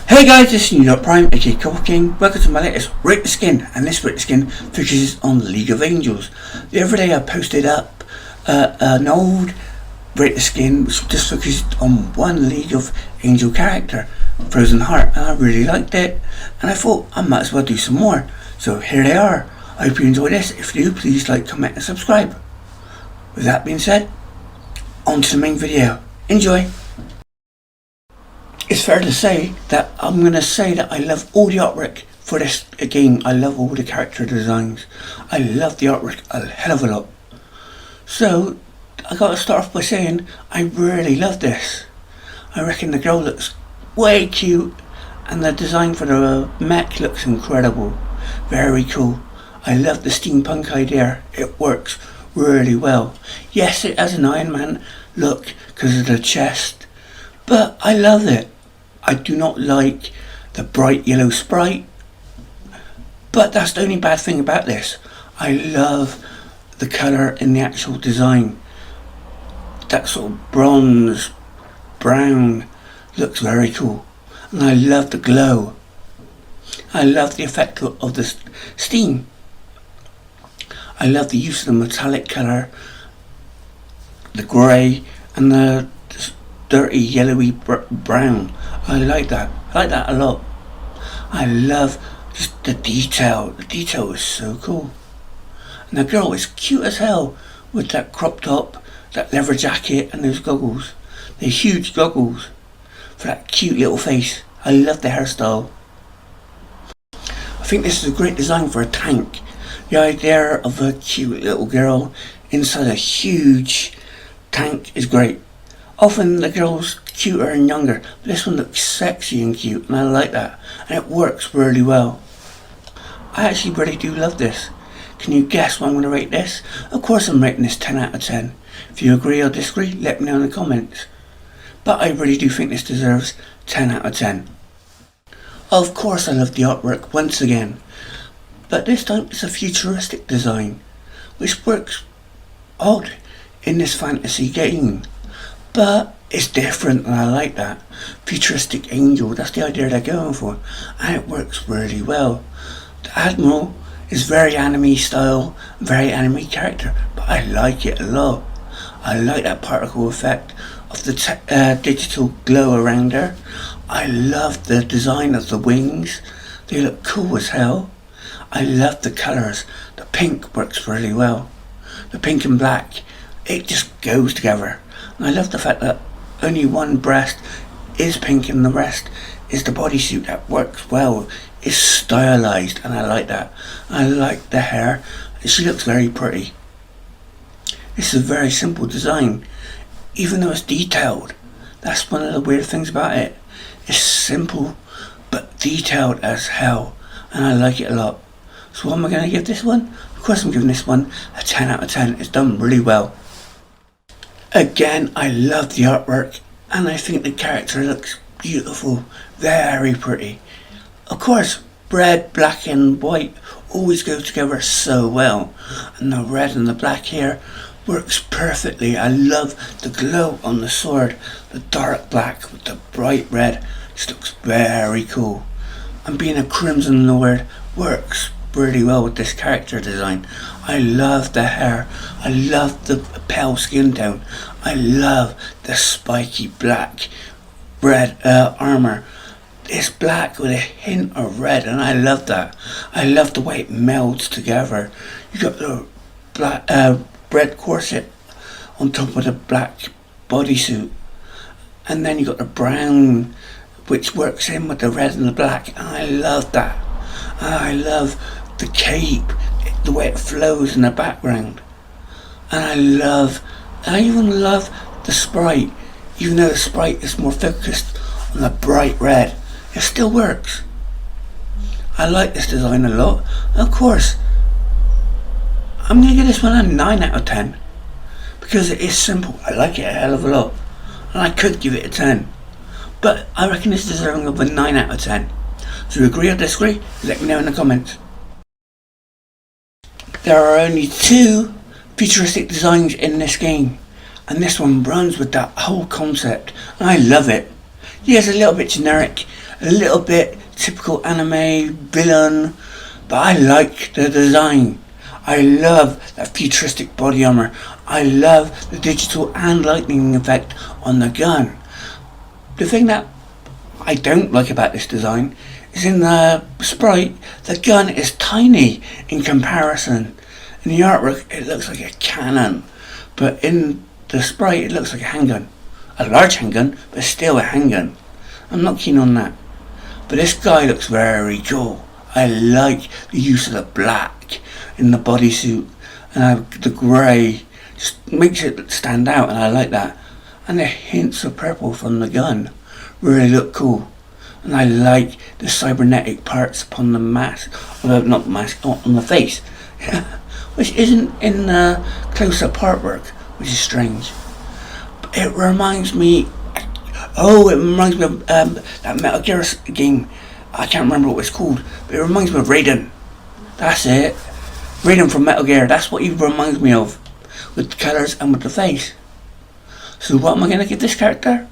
Hey guys, this is New Prime, aka Couple King. Welcome to my latest Rate the Skin, and this Rate the Skin focuses on League of Angels. The other day I posted up an old Rate the Skin which just focused on one League of Angel character, Frozen Heart, and I really liked it, and I thought I might as well do some more. So here they are. I hope you enjoy this. If you do, please like, comment and subscribe. With that being said, on to the main video. Enjoy! It's fair to say that I'm going to say that I love all the artwork for this game. I love all the character designs. I love the artwork a hell of a lot. So I got to start off by saying I really love this. I reckon the girl looks way cute and the design for the mech looks incredible. Very cool. I love the steampunk idea. It works really well. Yes, it has an Iron Man look because of the chest, but I love it. I do not like the bright yellow sprite, but that's the only bad thing about this. I love the colour in the actual design. That sort of bronze, brown looks very cool, and I love the glow. I love the effect of the steam. I love the use of the metallic colour, the grey and the dirty yellowy brown. I like that a lot. I love just the detail. The detail is so cool. And the girl is cute as hell with that crop top, that leather jacket and those goggles. They're huge goggles for that cute little face. I love the hairstyle. I think this is a great design for a tank. The idea of a cute little girl inside a huge tank is great. Often the girl's cuter and younger, but this one looks sexy and cute, and I like that, and it works really well. I actually really do love this. Can you guess what I'm going to rate this? Of course I'm rating this 10 out of 10. If you agree or disagree, let me know in the comments. But I really do think this deserves 10 out of 10. Of course I love the artwork once again, but this time it's a futuristic design, which works odd in this fantasy game. But it's different and I like that. Futuristic angel, that's the idea they're going for, and it works really well. The Admiral is very anime style, very anime character, but I like it a lot. I like that particle effect of the digital glow around her. I love the design of the wings. They look cool as hell. I love the colours. The pink works really well. The pink and black, it just goes together. And I love the fact that only one breast is pink and the rest is the bodysuit. That works well. It's stylized and I like that. I like the hair. She looks very pretty. This is a very simple design, even though it's detailed. That's one of the weird things about it. It's simple but detailed as hell, and I like it a lot. So what am I going to give this one? Of course I'm giving this one a 10 out of 10. It's done really well. Again, I love the artwork and I think the character looks beautiful, very pretty. Of course, red, black and white always go together so well, and the red and the black here works perfectly. I love the glow on the sword, the dark black with the bright red, just looks very cool. And being a Crimson Lord works really well with this character design. I love the hair, I love the pale skin tone, I love the spiky black red armour. It's black with a hint of red and I love that. I love the way it melds together. You got the black red corset on top of the black bodysuit, and then you got the brown which works in with the red and the black, and I love that. And I love the cape, the way it flows in the background, and I even love the sprite. Even though the sprite is more focused on the bright red, it still works. I like this design a lot. Of course I'm going to give this one a 9 out of 10 because it is simple. I like it a hell of a lot, and I could give it a 10, but I reckon it's deserving of a 9 out of 10. So agree or disagree, let me know in the comments. There are only 2 futuristic designs in this game, and this one runs with that whole concept, and I love it. Yeah, it's a little bit generic a little bit typical anime villain, but I like the design. I love that futuristic body armor. I love the digital and lightning effect on the gun. The thing that I don't like about this design is in the sprite, the gun is tiny in comparison. In the artwork, it looks like a cannon, but in the sprite, it looks like a handgun. A large handgun, but still a handgun. I'm not keen on that. But this guy looks very cool. I like the use of the black in the bodysuit, and the grey just makes it stand out, and I like that. And the hints of purple from the gun really look cool. And I like the cybernetic parts upon the mask, not the mask, not on the face, which isn't in the close-up artwork, which is strange. But it reminds me of that Metal Gear game. I can't remember what it's called, but it reminds me of Raiden. That's it. Raiden from Metal Gear. That's what he reminds me of, with the colours and with the face. So what am I going to give this character?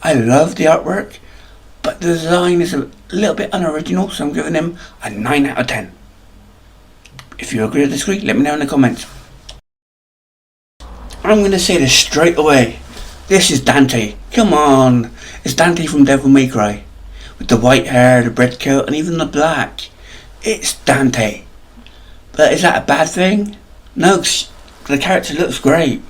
I love the artwork, but the design is a little bit unoriginal, so I'm giving him a 9 out of 10. If you agree or disagree, let me know in the comments. I'm going to say this straight away. This is Dante. Come on. It's Dante from Devil May Cry. With the white hair, the red coat, and even the black. It's Dante. But is that a bad thing? No, the character looks great.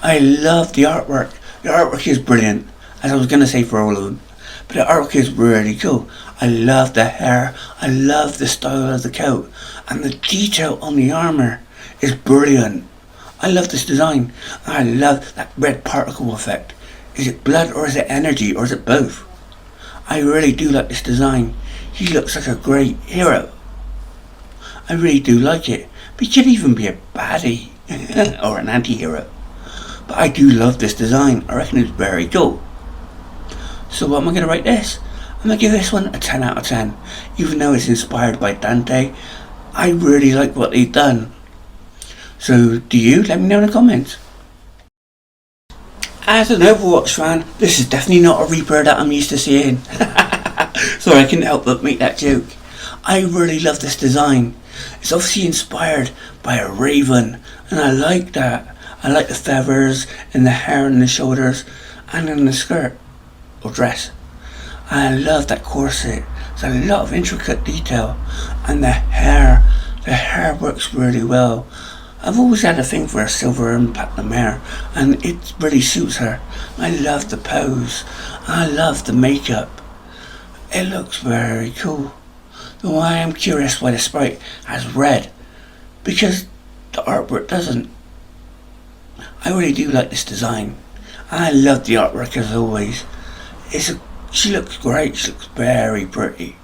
I love the artwork. The artwork is brilliant, as I was going to say for all of them. But the artwork is really cool. I love the hair. I love the style of the coat. And the detail on the armour is brilliant. I love this design. I love that red particle effect. Is it blood or is it energy or is it both? I really do like this design. He looks like a great hero. I really do like it. But he could even be a baddie or an anti-hero. But I do love this design. I reckon it's very cool. So what am I going to rate this? I'm going to give this one a 10 out of 10. Even though it's inspired by Dante, I really like what they've done. So do you? Let me know in the comments. As an Overwatch fan, this is definitely not a Reaper that I'm used to seeing. Sorry, I couldn't help but make that joke. I really love this design. It's obviously inspired by a raven, and I like that. I like the feathers and the hair and the shoulders and in the skirt or dress. I love that corset. There's a lot of intricate detail, and the hair works really well. I've always had a thing for a silver and platinum hair, and it really suits her. I love the pose. I love the makeup. It looks very cool. Though I am curious why the sprite has red, because the artwork doesn't. I really do like this design. I love the artwork as always. She looks great. She looks very pretty.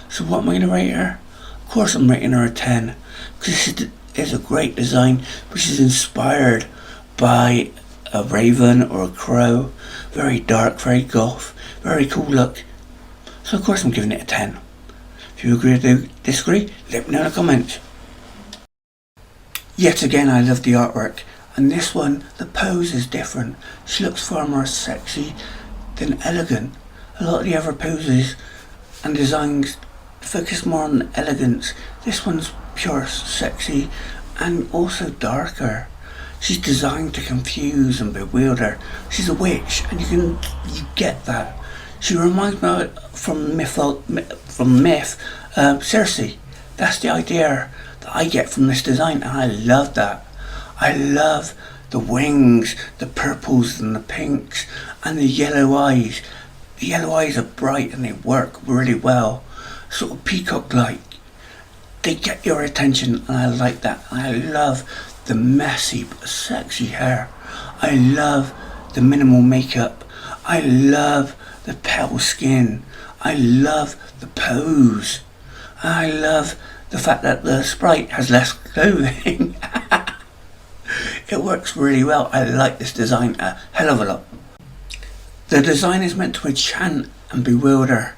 So what am I going to rate her? Of course I'm rating her a 10, because it's a great design, which is inspired by a raven or a crow. Very dark, very goth, very cool look. So of course I'm giving it a 10. If you agree or disagree, let me know in the comments. Yet again, I love the artwork, and this one, the pose is different. She looks far more sexy than elegant. A lot of the other poses and designs focus more on elegance. This one's pure sexy and also darker. She's designed to confuse and bewilder. She's a witch, and you get that. She reminds me from myth, Cersei. That's the idea that I get from this design, and I love that. I love the wings, the purples and the pinks, and the yellow eyes. The yellow eyes are bright and they work really well. Sort of peacock-like. They get your attention, and I like that. And I love the messy, sexy hair. I love the minimal makeup. I love the pale skin. I love the pose. I love the fact that the sprite has less clothing. It works really well. I like this design a hell of a lot. The design is meant to enchant and bewilder,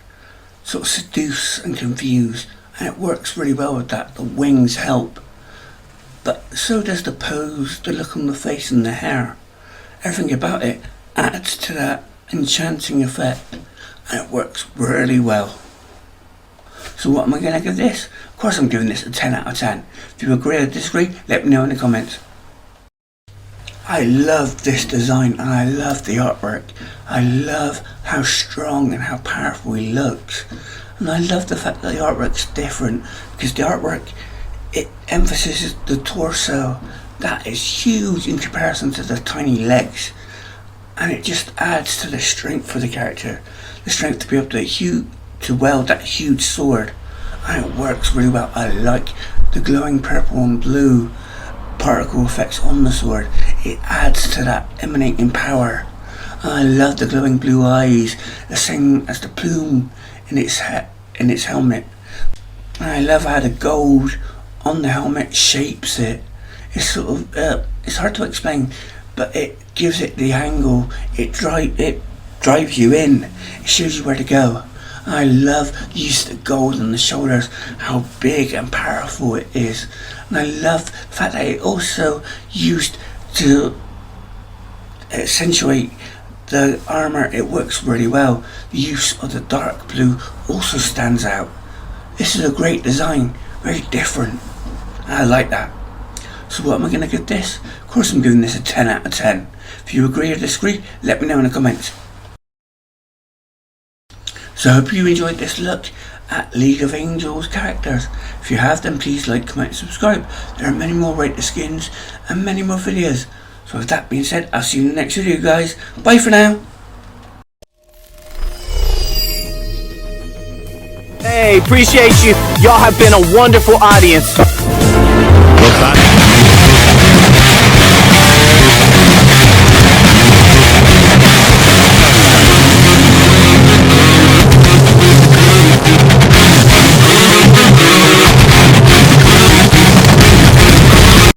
sort of seduce and confuse, and it works really well with that. The wings help, but so does the pose, the look on the face and the hair. Everything about it adds to that enchanting effect. and it works really well. So what am I going to give this? Of course I'm giving this a 10 out of 10. If you agree or disagree, let me know in the comments. I love this design and I love the artwork. I love how strong and how powerful he looks. And I love the fact that the artwork's different, because the artwork, it emphasizes the torso. That is huge in comparison to the tiny legs. And it just adds to the strength for the character. The strength to be able to wield that huge sword. And it works really well. I like the glowing purple and blue particle effects on the sword. It adds to that emanating power. And I love the glowing blue eyes, the same as the plume in its helmet. And I love how the gold on the helmet shapes it. It's sort of it's hard to explain, but it gives it the angle. It drives you in. It shows you where to go. I love the use of the gold on the shoulders, how big and powerful it is. And I love the fact that it also used to accentuate the armour. It works really well. The use of the dark blue also stands out. This is a great design, very different. And I like that. So what am I going to give this? Of course I'm giving this a 10 out of 10. If you agree or disagree, let me know in the comments. So I hope you enjoyed this look at League of Angels characters. If you have, then please like, comment and subscribe. There are many more Rate the Skins and many more videos. So with that being said, I'll see you in the next video, guys. Bye for now. Hey, appreciate you. Y'all have been a wonderful audience.